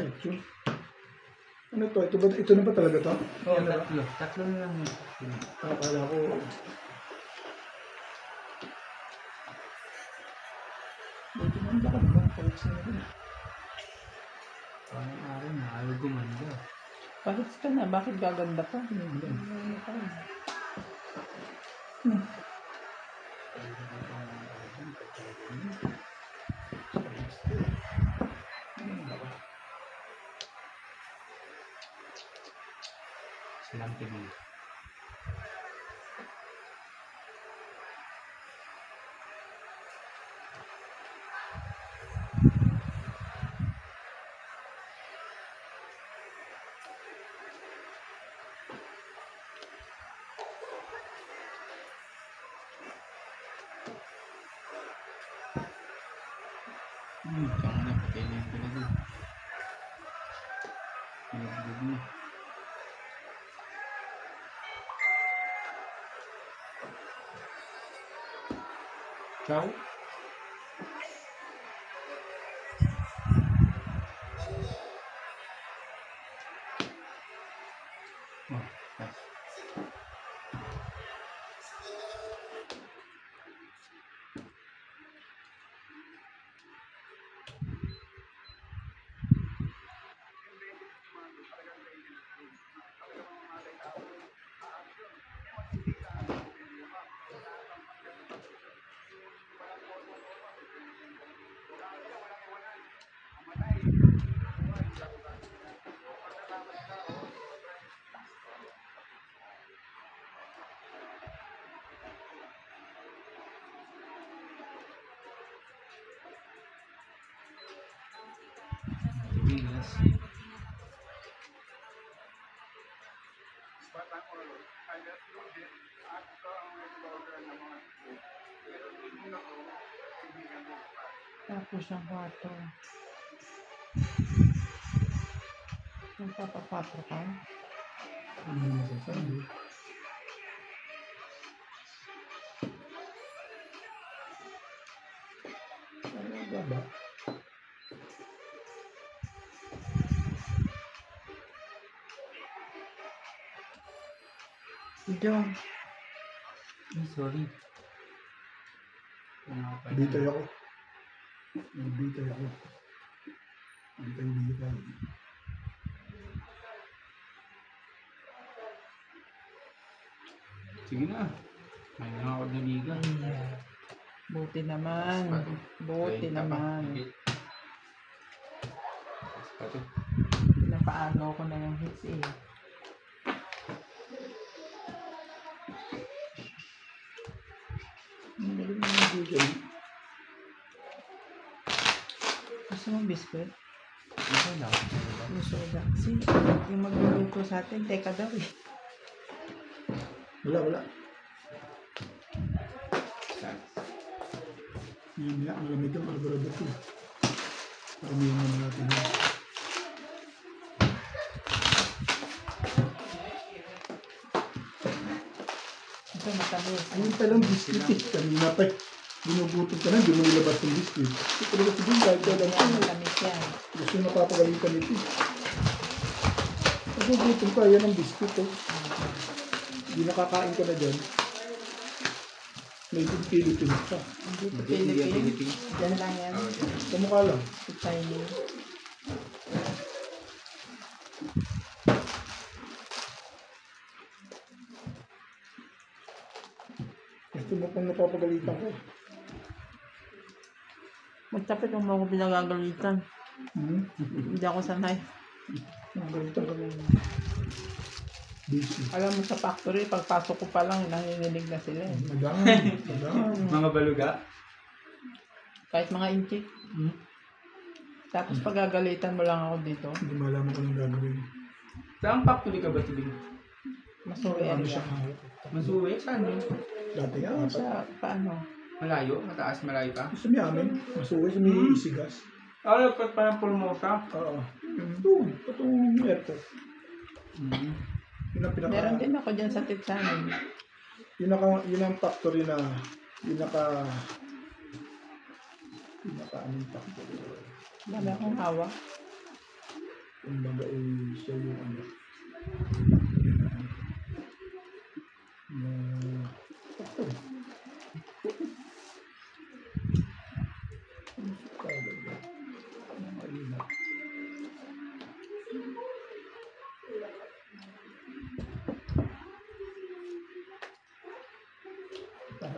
Diretso. Ano to? Ito na ba talaga to? Oo, tatlo. Tatlo na lang yun. Akala ko. Buti na ang lakad ba? Palit siya na rin. Parang araw na, ayaw gumanda. Palit ka na, bakit gaganda pa? Silang tingin. Tsaka na, patay na yung pala doon. Pinagdod na. Ciao. Oh, nice. Bigas. Tapos ang 4. Magpapapatro ka? Ano yung masasabi? Ano ba ba? Diyan. Ay, sorry. Bitay ako. Bitay ako. Bitay. Sige na. May nakakod na liga. Buti naman. Buti naman. Pato. Pinapaano ko na yung hits eh. Ang galing ng bitay. Gusto mong biscuit? Ito lang. Gusto ko lang. Kasi yung magluluto sa atin, teka daw eh. Wala. Yan, malamig ang algorithm ko. Paramihan naman natin yan. Ito matamis. Ayun palang biscuit eh. Kanina pa binugutom ka na, hindi mo nilabas yung biscuit. Ito talaga si Jun, kahit kailan Yan, matamis yan. gusto yung napapagalitan ito. Nagugutom ka, yan ang biscuit eh. Hindi nakakain ka na dyan. Made in Philippines pa. Dito Philippines. Diyan lang yan. Kamukha lang. Sa Chinese. Gusto mo pang napapagalitan ko. Magtapit kung ako pinagagalitan. Hindi ako sanay. Nagalitan ka ng busy. Alam mo sa factory, pagpasok ko pa lang, nanginginig na sila eh. Madami. Mga baluga. Kahit mga inchik. Tapos pagagalitan mo lang ako dito, Hindi malaman ko nang gagawin. Saan factory ka ba tuloy? masuwi Ano yan siya lang. kahit. Masuwi? Saan yun? Dati nga, Ayun sa, paano? Malayo? Mataas malayo pa? Gusto niya amin. Masuwi sa may isigas. Ah, dapat parang pulmosa. Oo. Doon. Patong airport. Yun ang pinaka... Meron din ako dyan sa Titsanin. Yun ang factory na... Pinaka anong factory. Dami akong hawak.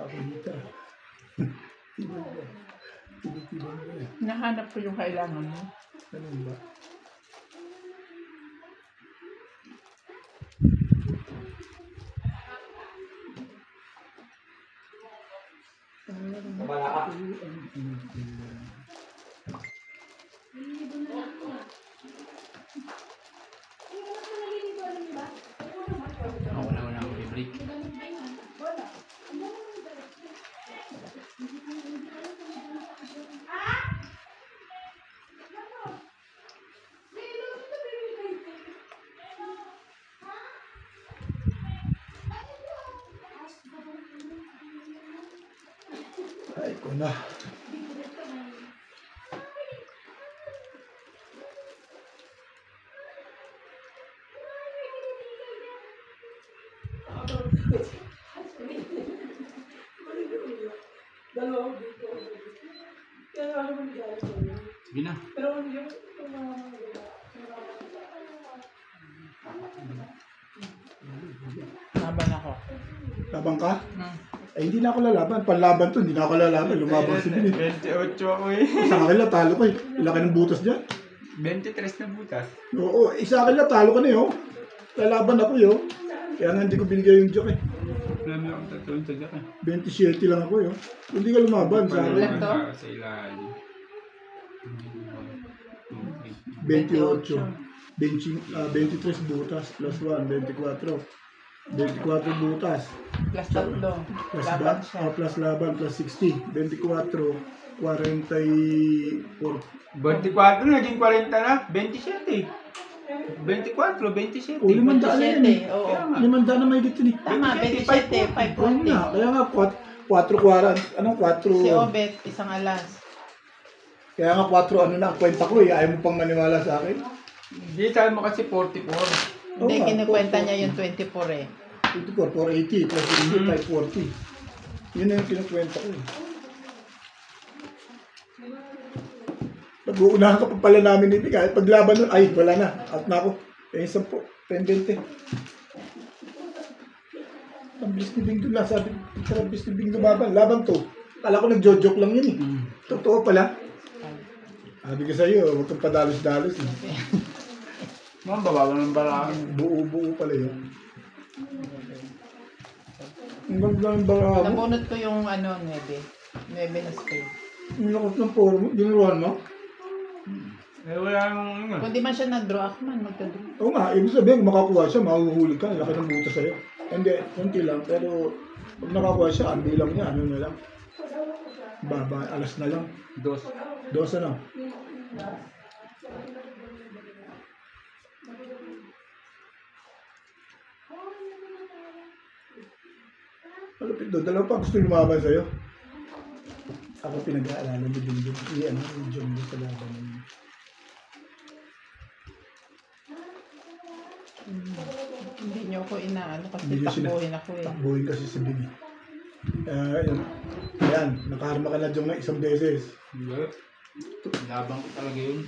Papakita. Tibay ba? Tibay ba yan? Nahanap ko yung kailangan mo. Ganun ba? Wala ka. Wala akong i-break. Ay ko na. Sige na. Laban ako. Labang ka? Hmm. Ay hindi na ako lalaban. Panlaban to, hindi na ako lalaban. Lumabang si Billy. 28 ako eh. Sa akin lang, talo ko eh. Laki ng butas dyan. 23 na butas. Oo, isa akin lang, talo ko na yun. Lalaban ako yun. Kaya nga hindi ko binigay yung joke eh. Alam mo akong tatulong sa dyan eh. 27 lang ako yun. Hindi ka lumaban sa akin. Ilan to? Sa ilalim. 28. 23 butas plus 1, 24. 24 butas. Plus tatlo. Plus, Laban siya. plus laban plus 60. 24. 44. 24 naging 40 na. 27. 24, 27. O, 500 na yan eh. 27, oo. Kaya nga. 500 na may gito ni. Tama, 27, 540. Oo nga, kaya nga 4, anong 4? Si Obet, isang alas. Kaya nga 4 ano na ang kwenta ko eh. Ayaw mo pang maniwala sa akin. Hindi, sabi mo kasi 44. Hindi, nga, kinukwenta 44. niya yung 24 eh. 24, 480 plus 540. Yun na yung kinukwenta ko eh. Pag-uunahan ka pa pala namin dito kahit paglaban nun, ay wala na. Out na ako. Kaya 10, 10, 20. Ang bilis ni Bing doon lang. Sabi, ang bilis ni Bing lumaban. Laban to. Kala ko nag-joke lang yun eh. Totoo pala. Sabi ko sa'yo, huwag kang padalos-dalos eh. Mga babawa ng baraan. Buo-buo pala yun. Ang ganda ng bara mo. Nabunot ko yung 9 na spade. Ang lakot ng poro mo. Ginuruan mo. Eh, wala nang Kung di man siya nag-draw, ako man magka-draw. Oo nga, ibig sabihin, kung makakuha siya, mahuhuli ka. Laki ng butas sa'yo. Hindi, konti lang. Pero, pag nakakuha siya, ang bilang niya, ano na lang. Baba, alas na lang. 2. 12 na. Malapit doon. Dalawa pa gusto lumaban sa'yo. Ako pinag-aalala ni Junjun. Ano, yung Junjun sa laban niya. Hindi niyo ako inaano kasi Hindi niyo sila- takbuhin ako eh. Takbuhin kasi si Big. Ayan, nakaharma ka na dyan na isang beses. Hindi. Labang ko talaga yun.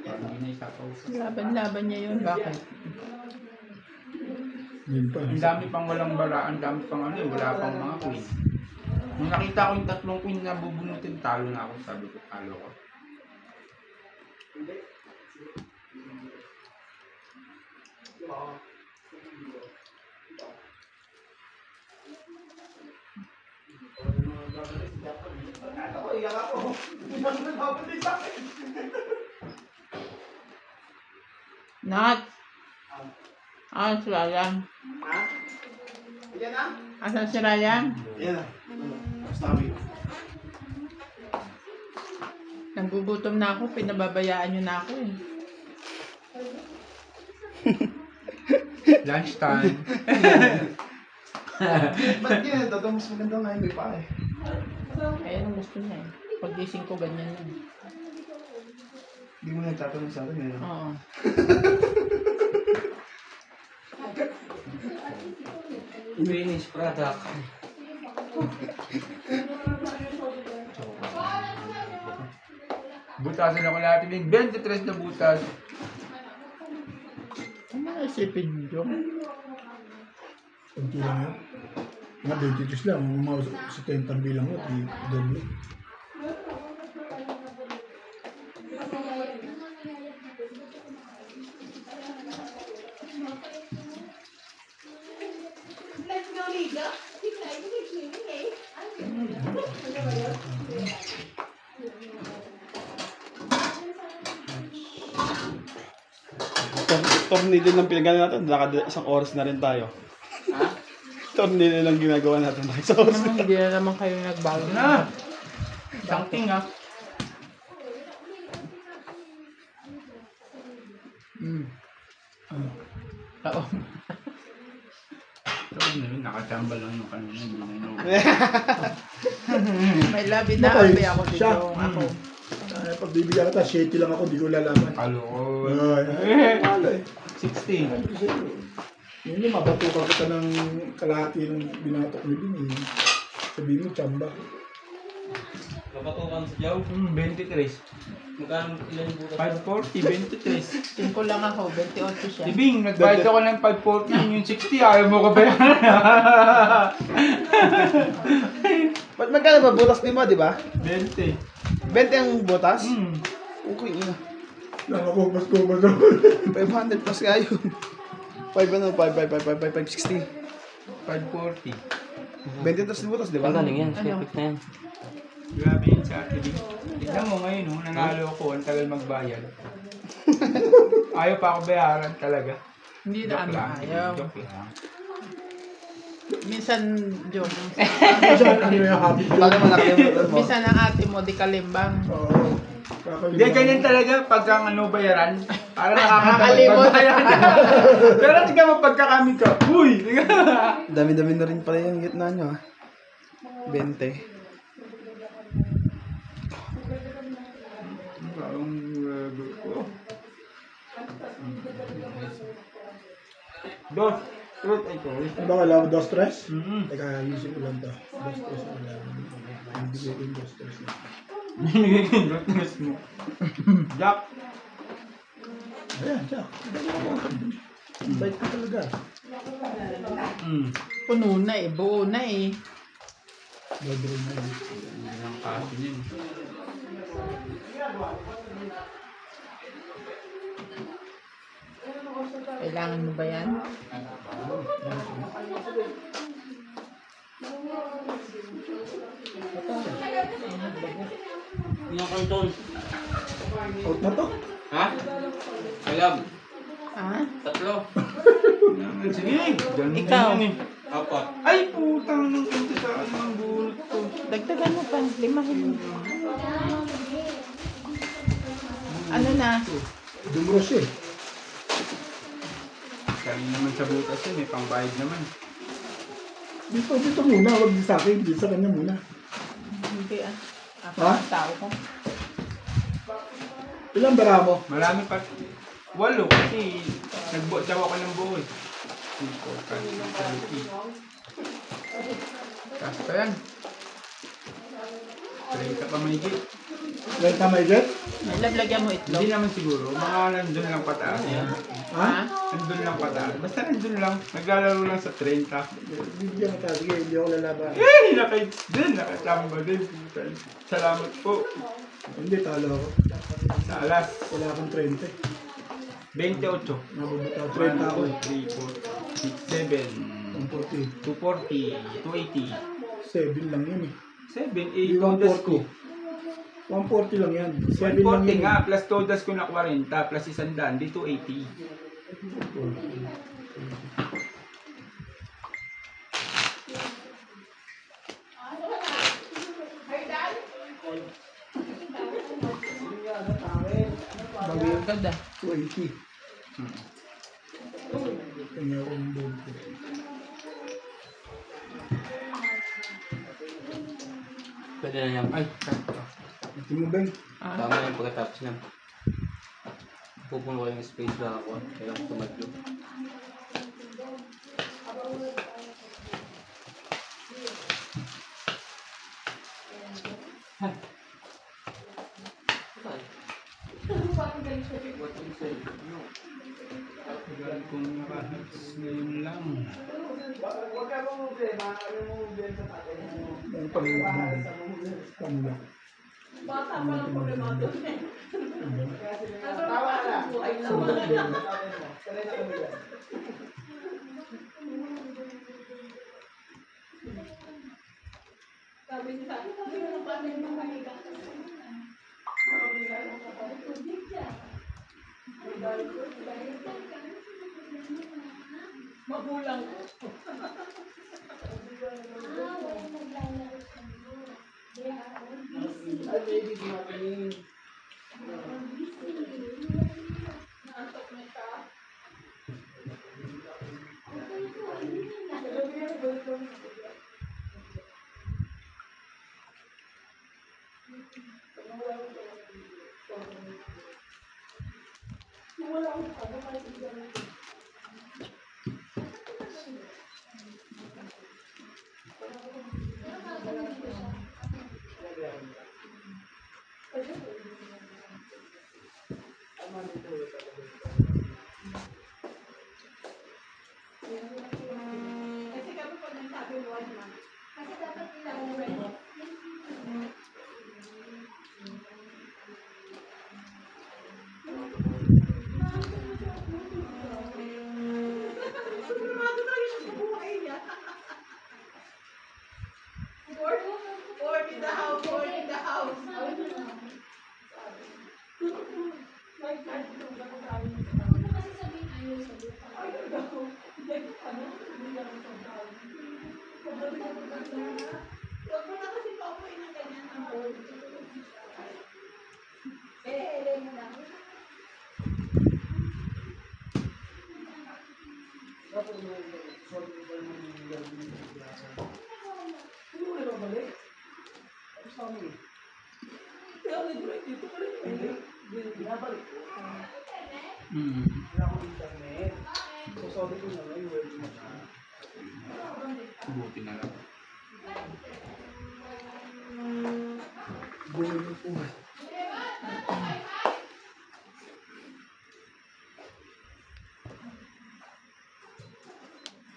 Parang hindi na isapaw. Laban-laban niya yun. Bakit? Yun pa. Ang dami pang walang bara, ang dami pang ano, wala pang mga queen. Nung nakita ko yung 3 queen na bubunutin, talo na ako. Sabi ko, talo ko. Nat! Si Ryan? Yan na? Asan si Ryan? Yan na. Sabi. Nagugutom na ako, pinababayaan niyo na ako eh. Lunch time. Ba't yan? Totoo mas maganda nga yung may pa eh. Ayan ang gusto niya eh. Pag-gising ko, ganyan yan. Hindi mo nagtatanong sa akin eh. Oo. Finish product. Butasan ako lahat. 23 na butas. Ano na isipin niyo? Kunti lang yun. Mga 22 lang, mga 70 bilang mo, di doble. Tornilyo lang pinagana natin, isang oras na rin tayo. Ha? Tornilyo lang ginagawa natin, isang oras. Naman, hindi na naman kayo nagbago. Na! Isang king ah. Oo. So, ano yun, nakatambal lang yung kanina. Hindi na yun. May labi na Okay, api ako dito. siya. Ako. Pagbibigyan kita, 7 lang ako, di ko lalaman. Kalukol. Wala eh. 16. Yun yung mabatukan kita ng kalahati ng binatok mo din eh. Sabihin mo, tsamba. Kapatukan sa Jaw. 23. Magkano ilan yung butas? 540, 23. 5 lang ako, 28 siya. Ibing, nagbayad ako ng 540, yung 60, ayaw mo ka ba yan? Ba't magkano ba butas din mo, di ba? 20. 20 ang butas? Hmm. Okay, ina. Nakakubas-kubas ako. 500 plus nga yun. 560. 540. 20 plus butas, di ba? Ang galing yan, Ano? perfect na yan. Grabe yun sa atin. Tignan mo ngayon, oh, nanalo ako, ang tagal magbayad. Ayaw pa ako bayaran talaga. Hindi na ano lang. ayaw. Joke lang. Minsan, joke. Ano yung habit ko? Paano mo nakalimutan mo? Minsan ang ate mo, di kalimbang. Oo. Hindi, ganyan talaga pagka ano bayaran. Para Nakakalimot. magbayaran. Pero tignan mo pagka kami ka. Uy! Dami-dami na rin pala yung gitna nyo, ha? 20. Parang ko. Dos. Truth ay ko. Ano ba kailangan mo? 2-3? Mm-hmm. Teka, ayusin ko lang to. 2-3 ko lang. Hindi ko yung 2-3 na. Nagiging mo. Jack. Ayan, siya. Bait ka talaga. Puno na eh, buo na eh. Dobre na yun. Ang kaso yun. Kailangan mo ba yan? Ilang kanton? Out na to. Ha? Alam. Ah? 3. Sige. Ganun Ikaw. din yun eh. 4. Ay, putang ng kunti sa ano ng bunot ko. Dagdagan mo pa, limahin mo. Ano na? Dumros eh. Galing naman sa butas yun, may pangbayad naman. Dito muna. Huwag di sa akin. Dito sa kanya muna. Hindi ah. Ako Ha? ang tao ko. Ilang bara mo? Marami pa. 8 kasi nagbuot daw ako ng buo eh. 4, 5, 6, 7, 8. Tapos pa yan. 30 pa may git. Ilang tamay jet? Lagyan mo itlog. Hindi naman siguro. Mga nandun lang pataas. Ha? Nandun lang pataas. Basta nandun lang. Naglalaro lang sa 30. Bibigyan kita. Sige, hindi ako lalaban. Nakatamba din. Salamat po. Hindi, talo ako. Sa alas. Wala akong 30. 28. Nabubuta 30 ako eh. 3, 4, 6, 7, 140. 240, 280, 7 lang yun eh. 7, Di 8, todas ko. 140 lang yan. 7 lang 140 yun. nga, plus todas ko na 40, plus 100, di 280. Bagay ka da. 280. Kanya ko yung board ko. Pwede na yan. Ay, Ito mo, Ben. Tama yung pagkatapos niya. Pupuno ko yung space na ako. Kailangan ko tumadlo. tagal kong nakahits ngayon lang. Ang panginoon. Kanila. Bata pa lang problemado. Tawa na. Ay, sabi niya sa akin, sabi niya pa rin mga higa. Magulang ko. Naantok na siya. Kasi kami pag nagsabi mo, kasi dapat nila Problemado na yun sa buhay niya. Board in the house, board in the house. Huwag mo na kasi paupuin ng ganyan ang board. Mo na. Buti na lang.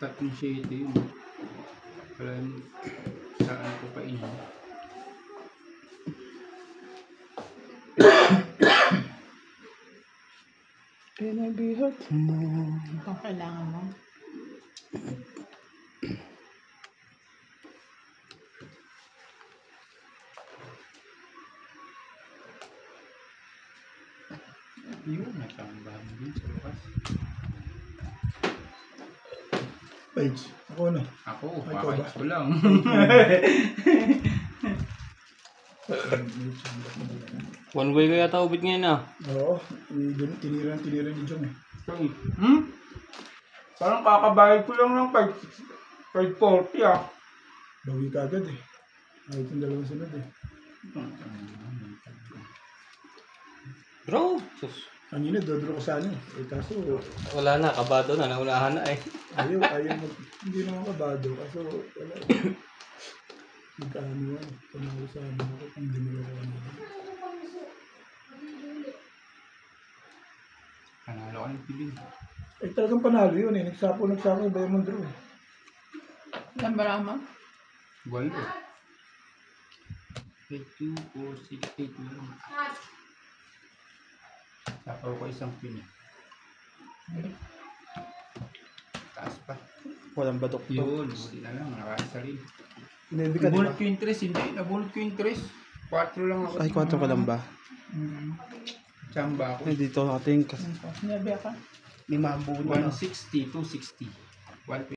Tatlong shade yun. Alam saan ko pa inyo. Can I be hurt more? Kung kailangan mo. Yun, natambahan din sa lupas. Page. Ako na. Ako, Ay, pakayos ikaw ko lang. One way kaya taubit ngayon ah. Oo. Tiniran ni Jong eh. Parang kakabayad ko lang ng 540 ah. Bawi ka agad eh. Ayot yung dalawang sunod eh. Bro, sus. Kanina, dodro ko sana eh. Eh kaso, Wala na, kabado na, naunahan na eh. ayaw hindi naman kabado. Kaso, wala. Magkaano yan. Panalo sa ano ako kung dinala ko ano. Panalo ka ng piling. Eh talagang panalo yun eh. Nagsapo yung Diamond Draw eh. Ilan ba naman? Walo. 8, 2, 4, 6, 8 na lang. Tapaw ko isang pin eh. Taas pa. Walang batok to. Yun, buti na lang. Nakasa rin. Hindi ka, di ba? Nabulot ko yung interest, hindi. Nabulot ko yung interest. 4 lang ako. Ay, 4 ka lang ba? Tsamba ako. Ay, dito ating Sinabi ka? 5 buo na. 160, 260. 120.